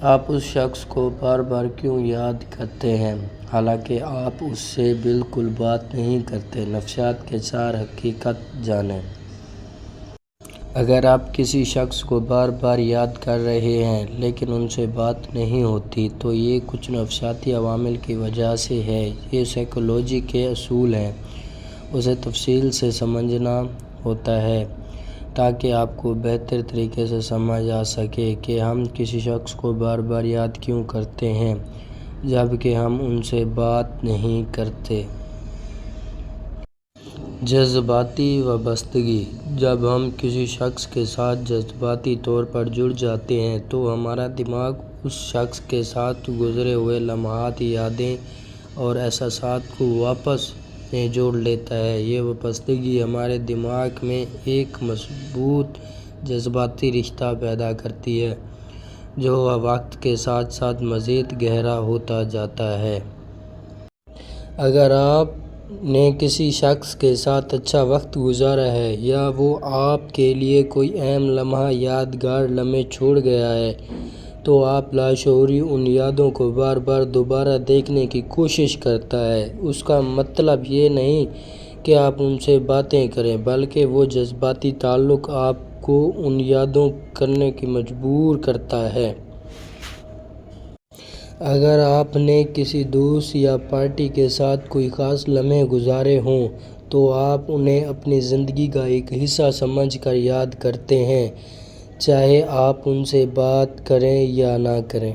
آپ اس شخص کو بار بار کیوں یاد کرتے ہیں حالانکہ آپ اس سے بالکل بات نہیں کرتے؟ نفسیات کے 4 حقیقت جانیں۔ اگر آپ کسی شخص کو بار بار یاد کر رہے ہیں لیکن ان سے بات نہیں ہوتی تو یہ کچھ نفسیاتی عوامل کی وجہ سے ہے۔ یہ سائیکالوجی کے اصول ہیں، اسے تفصیل سے سمجھنا ہوتا ہے تاکہ آپ کو بہتر طریقے سے سمجھ آ سکے کہ ہم کسی شخص کو بار بار یاد کیوں کرتے ہیں جبکہ ہم ان سے بات نہیں کرتے۔ جذباتی وابستگی: جب ہم کسی شخص کے ساتھ جذباتی طور پر جڑ جاتے ہیں تو ہمارا دماغ اس شخص کے ساتھ گزرے ہوئے لمحات، یادیں اور احساسات کو آپس میں جوڑ لیتا ہے۔ یہ وابستگی ہمارے دماغ میں ایک مضبوط جذباتی رشتہ پیدا کرتی ہے جو وقت کے ساتھ ساتھ مزید گہرا ہوتا جاتا ہے۔ اگر آپ نے کسی شخص کے ساتھ اچھا وقت گزارا ہے یا وہ آپ کے لیے کوئی اہم لمحہ، یادگار لمحہ چھوڑ گیا ہے تو آپ لاشعوری ان یادوں کو بار بار دوبارہ دیکھنے کی کوشش کرتا ہے۔ اس کا مطلب یہ نہیں کہ آپ ان سے باتیں کریں بلکہ وہ جذباتی تعلق آپ کو ان یادوں کرنے پر مجبور کرتا ہے۔ اگر آپ نے کسی دوست یا پارٹی کے ساتھ کوئی خاص لمحے گزارے ہوں تو آپ انہیں اپنی زندگی کا ایک حصہ سمجھ کر یاد کرتے ہیں، چاہے آپ ان سے بات کریں یا نہ کریں۔